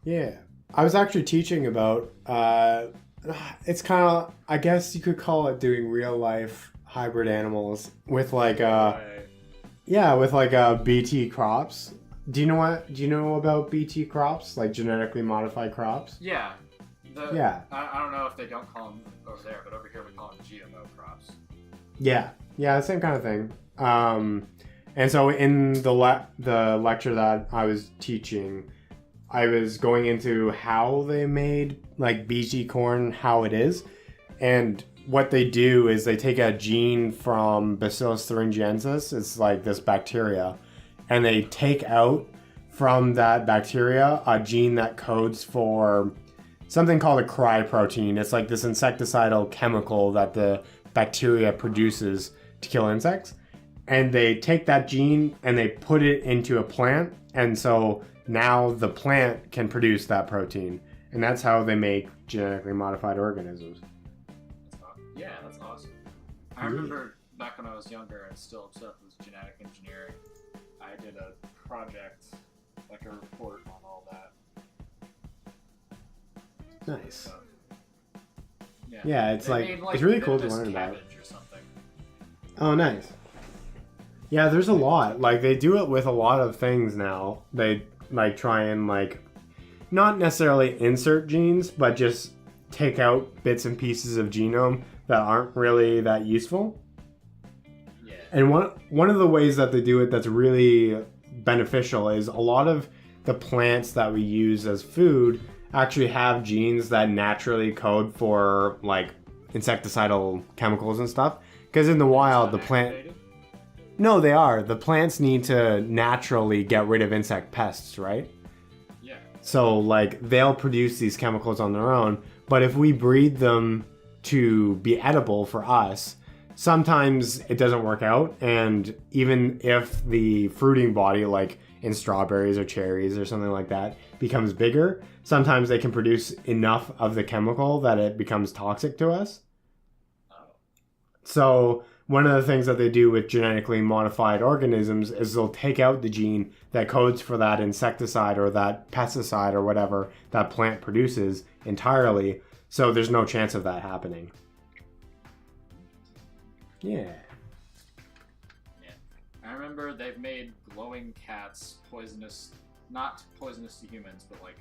Yeah. I was actually teaching about, it's kind of, I guess you could call it doing real life hybrid animals with No way. yeah, with BT crops. Do you know about BT crops? Like genetically modified crops? Yeah. Yeah. I don't know if they don't call them over there, but over here we call them GMO crops. Yeah. Yeah, same kind of thing. And so in the lecture that I was teaching, I was going into how they made like BT corn, how it is, and what they do is they take a gene from Bacillus thuringiensis, it's like this bacteria, and they take out from that bacteria a gene that codes for something called a cry protein. It's like this insecticidal chemical that the bacteria produces to kill insects. And they take that gene and they put it into a plant, and so now the plant can produce that protein, and that's how they make genetically modified organisms. Yeah, that's awesome. I remember back when I was younger and still obsessed with genetic engineering, I did a project, like a report on all that Nice. stuff. Yeah. Yeah, it's They like made, like, it's really cool to this learn about. cabbage or something. Oh, nice. Yeah, there's a lot. Like they do it with a lot of things now. They like try and like not necessarily insert genes, but just take out bits and pieces of genome that aren't really that useful. Yeah. And one of the ways that they do it that's really beneficial is a lot of the plants that we use as food actually have genes that naturally code for like insecticidal chemicals and stuff. Because in the wild, the plant. Activated? No, they are. The plants need to naturally get rid of insect pests, right? Yeah. So, like, they'll produce these chemicals on their own, but if we breed them to be edible for us, sometimes it doesn't work out, and even if the fruiting body, like in strawberries or cherries or something like that, becomes bigger, sometimes they can produce enough of the chemical that it becomes toxic to us. Oh. So one of the things that they do with genetically modified organisms is they'll take out the gene that codes for that insecticide or that pesticide or whatever that plant produces entirely. So there's no chance of that happening. Yeah. Yeah. I remember they've made glowing cats poisonous, not poisonous to humans, but like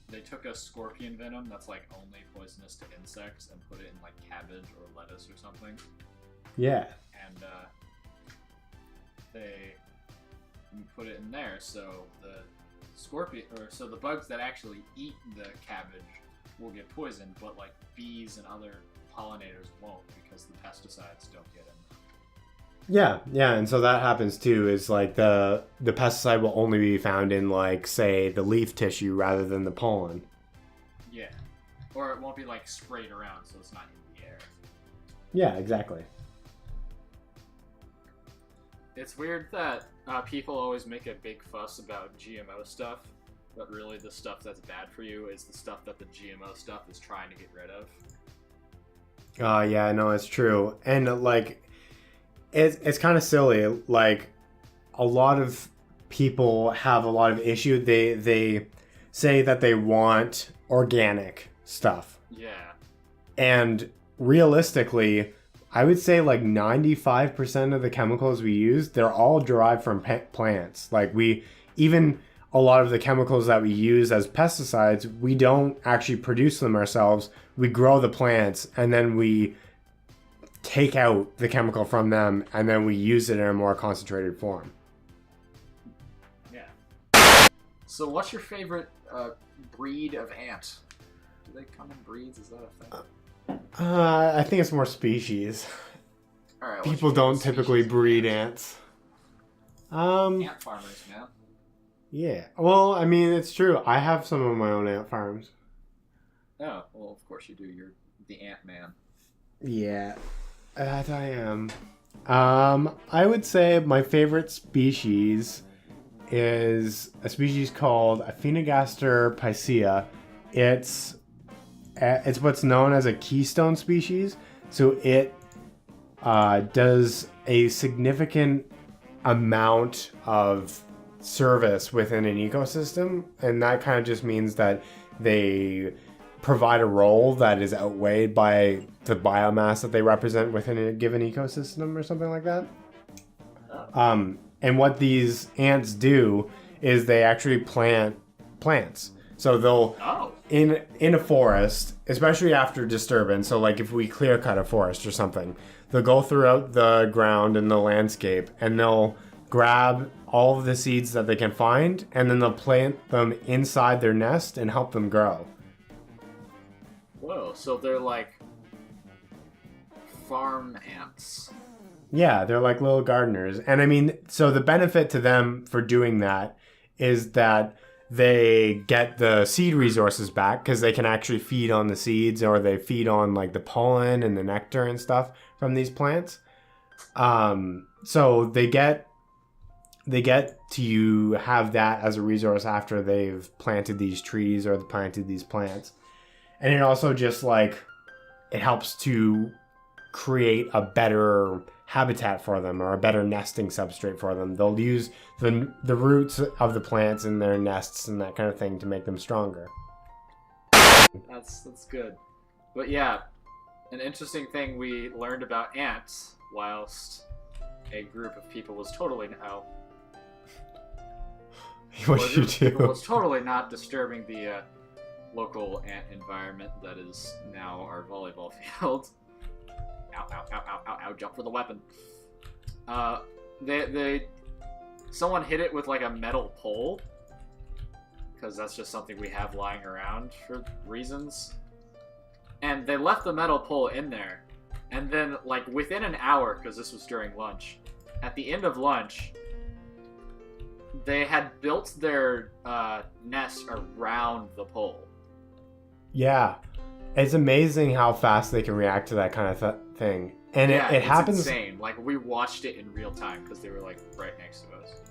they took a scorpion venom that's like only poisonous to insects and put it in like cabbage or lettuce or something. Yeah. And they put it in there so the so the bugs that actually eat the cabbage will get poisoned, but like bees and other pollinators won't because the pesticides don't get in. Yeah, and so that happens too, is like the pesticide will only be found in like say the leaf tissue rather than the pollen. Yeah. Or it won't be like sprayed around so it's not in the air. Yeah, exactly. It's weird that people always make a big fuss about GMO stuff, but really the stuff that's bad for you is the stuff that the GMO stuff is trying to get rid of. Yeah, no, it's true. And like it's kind of silly. Like a lot of people have a lot of issue. They say that they want organic stuff. Yeah. And realistically, I would say like 95% of the chemicals we use, they're all derived from plants. Like even a lot of the chemicals that we use as pesticides, we don't actually produce them ourselves. We grow the plants and then we take out the chemical from them and then we use it in a more concentrated form. Yeah. So what's your favorite breed of ant? Do they come in breeds? Is that a thing? I think it's more species. All right. People don't typically breed ants. Ant farmers, man. Yeah. Well, I mean, it's true. I have some of my own ant farms. Oh, well, of course you do. You're the ant man. Yeah, that I am. I would say my favorite species is a species called Aphaenogaster picea. It's what's known as a keystone species. So it does a significant amount of service within an ecosystem, and that kind of just means that they provide a role that is outweighed by the biomass that they represent within a given ecosystem or something like that. And what these ants do is they actually plant plants. So they'll in a forest, especially after disturbance. So like if we clear cut a forest or something, they'll go throughout the ground and the landscape, and they'll grab all of the seeds that they can find, and then they'll plant them inside their nest and help them grow. Whoa, so they're like farm ants. Yeah, they're like little gardeners. And I mean, so the benefit to them for doing that is that they get the seed resources back because they can actually feed on the seeds, or they feed on like the pollen and the nectar and stuff from these plants. So they get to have that as a resource after they've planted these trees or planted these plants. And it also just like, it helps to create a better habitat for them, or a better nesting substrate for them. They'll use the roots of the plants in their nests and that kind of thing to make them stronger. That's good. But yeah, an interesting thing we learned about ants whilst a group of people was totally was totally not disturbing the local ant environment that is now our volleyball field. Ow, ow, ow, ow, ow, ow, jump for the weapon. Someone hit it with like a metal pole, because that's just something we have lying around for reasons. And they left the metal pole in there, and then like within an hour, because this was during lunch, at the end of lunch, they had built their nest around the pole. Yeah, it's amazing how fast they can react to that kind of thing. And yeah, it happens. It's insane. Like, we watched it in real time because they were like right next to us.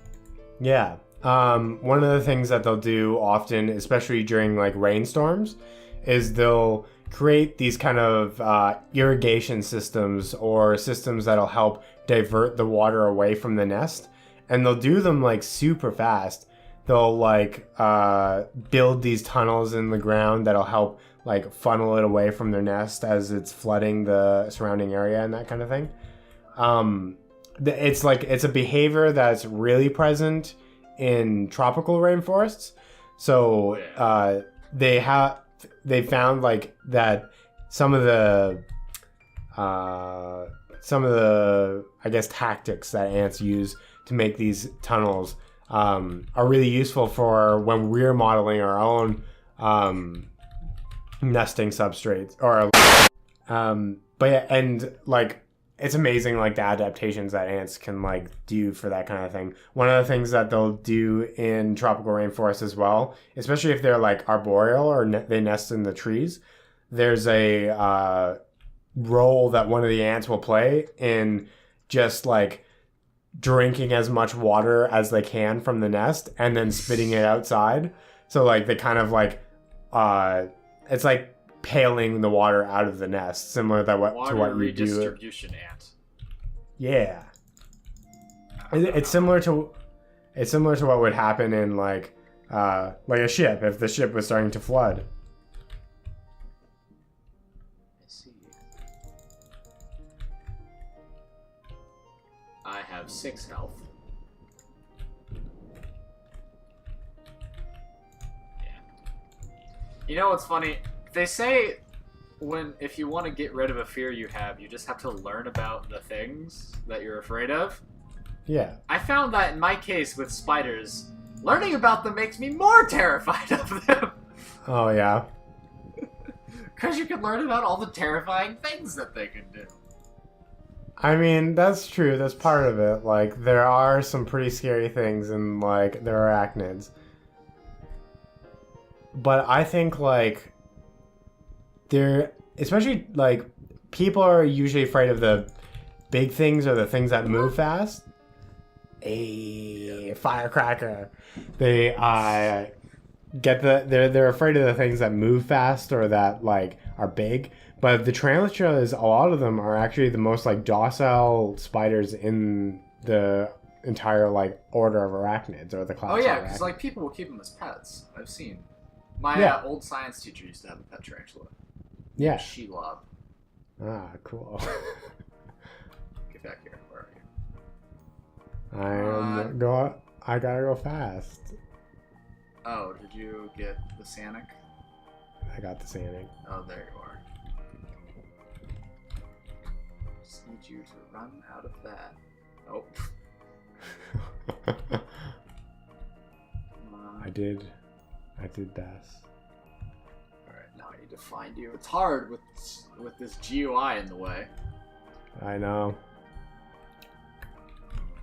Yeah. One of the things that they'll do often, especially during like rainstorms, is they'll create these kind of irrigation systems, or systems that'll help divert the water away from the nest. And they'll do them like super fast. They'll like build these tunnels in the ground that'll help like funnel it away from their nest as it's flooding the surrounding area and that kind of thing. It's a behavior that's really present in tropical rainforests. So they found like that some of the I guess tactics that ants use to make these tunnels are really useful for when we're modeling our own nesting substrates, or but yeah, and like it's amazing like the adaptations that ants can like do for that kind of thing. One of the things that they'll do in tropical rainforests as well, especially if they're like arboreal or they nest in the trees, there's a role that one of the ants will play in just like drinking as much water as they can from the nest and then spitting it outside. So like they kind of like it's like paling the water out of the nest, similar to what you do. Redistribution ant. Yeah, it's similar to what would happen in like a ship if the ship was starting to flood. I see. I have 6 health. You know what's funny? They say if you want to get rid of a fear you have, you just have to learn about the things that you're afraid of. Yeah. I found that in my case with spiders, learning about them makes me more terrified of them. Oh, yeah. Because you can learn about all the terrifying things that they can do. I mean, that's true. That's part of it. Like, there are some pretty scary things in, like, their arachnids. But I think, like, especially, like, people are usually afraid of the big things or the things that move fast. A firecracker. They're afraid of the things that move fast or that, like, are big. But the tarantulas, a lot of them are actually the most, like, docile spiders in the entire like order of arachnids or the class. Oh yeah, of because arachnids. like people will keep them as pets. I've seen. My Yeah. old science teacher used to have a pet tarantula. Yeah. Shelob. Ah, cool. Get back here. Where are you? I gotta go fast. Oh, did you get the Sanic? I got the sanding. Oh, there you are. Just need you to run out of that. Oh. I did this. Alright, now I need to find you. It's hard with this GUI in the way. I know.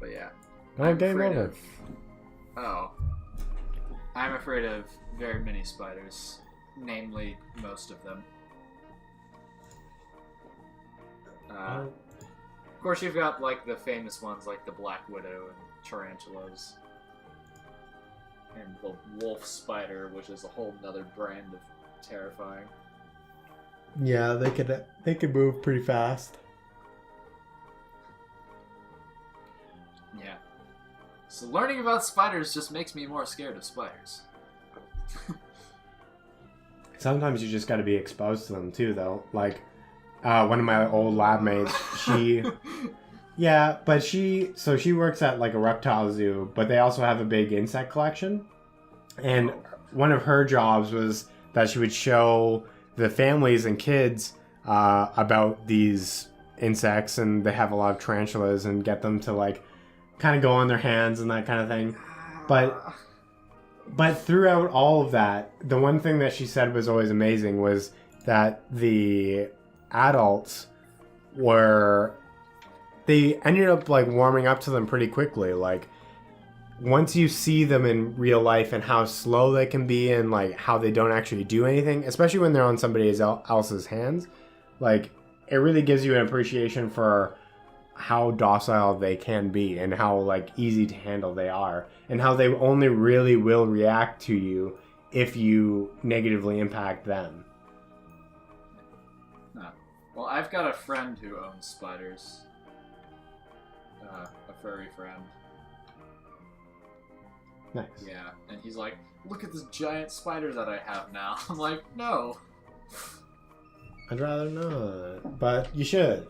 But yeah. Oh, game over. I'm afraid of very many spiders. Namely, most of them. Of course, you've got like the famous ones like the Black Widow and tarantulas. And the wolf spider, which is a whole nother brand of terrifying. Yeah, they could move pretty fast. Yeah. So learning about spiders just makes me more scared of spiders. Sometimes you just got to be exposed to them too, though. Like, one of my old lab mates, she, yeah, but she works at like a reptile zoo, but they also have a big insect collection. And one of her jobs was that she would show the families and kids about these insects, and they have a lot of tarantulas, and get them to like kind of go on their hands and that kind of thing. But throughout all of that, the one thing that she said was always amazing was that the adults they ended up like warming up to them pretty quickly. Like, once you see them in real life and how slow they can be and like how they don't actually do anything, especially when they're on somebody else's hands, like it really gives you an appreciation for how docile they can be and how like easy to handle they are, and how they only really will react to you if you negatively impact them. Well, I've got a friend who owns spiders. A furry friend. Nice. Yeah, and he's like, look at this giant spider that I have now. I'm like, no. I'd rather not, but you should.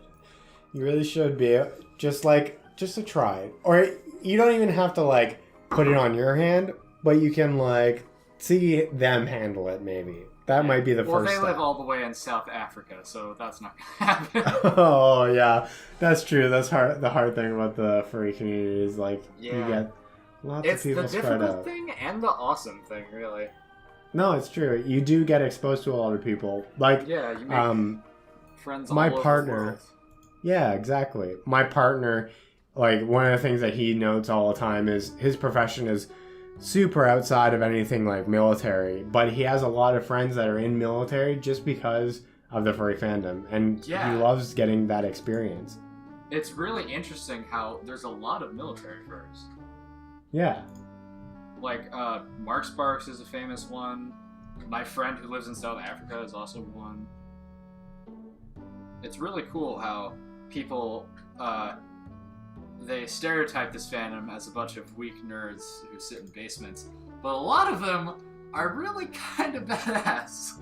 You really should be, just to try it. Or you don't even have to like put it on your hand, but you can like see them handle it maybe. That might be the first step. step. Well, they live all the way in South Africa, so that's not gonna happen. Oh yeah, that's true. That's hard. The hard thing about the furry community is like you get lots of people spread out. It's the difficult thing and the awesome thing, really. No, it's true. You do get exposed to a lot of people. Like, yeah, you make friends all my over partner. the world. Yeah, exactly. My partner, like, one of the things that he notes all the time is his profession is super outside of anything like military, but he has a lot of friends that are in military just because of the furry fandom, and he loves getting that experience. It's really interesting how there's a lot of military furries. Yeah. Like, Mark Sparks is a famous one. My friend who lives in South Africa is also one. It's really cool how people, they stereotype this fandom as a bunch of weak nerds who sit in basements, but a lot of them are really kind of badass.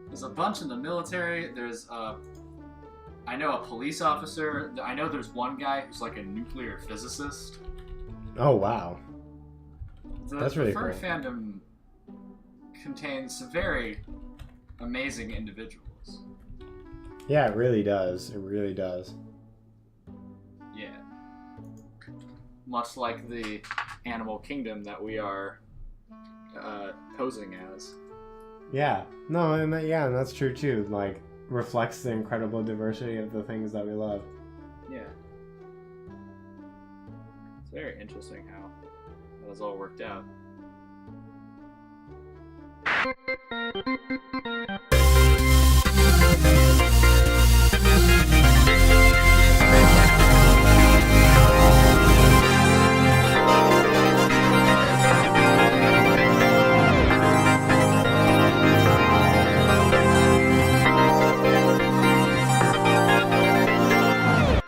There's a bunch in the military. There's, I know a police officer. I know there's one guy who's like a nuclear physicist. Oh, wow. That's really cool. The furry cool. fandom contains some very amazing individuals. Yeah, it really does. It really does. Yeah. Much like the animal kingdom that we are posing as. Yeah. No, and that's true too. Like, reflects the incredible diversity of the things that we love. Yeah. It's very interesting how that was all worked out.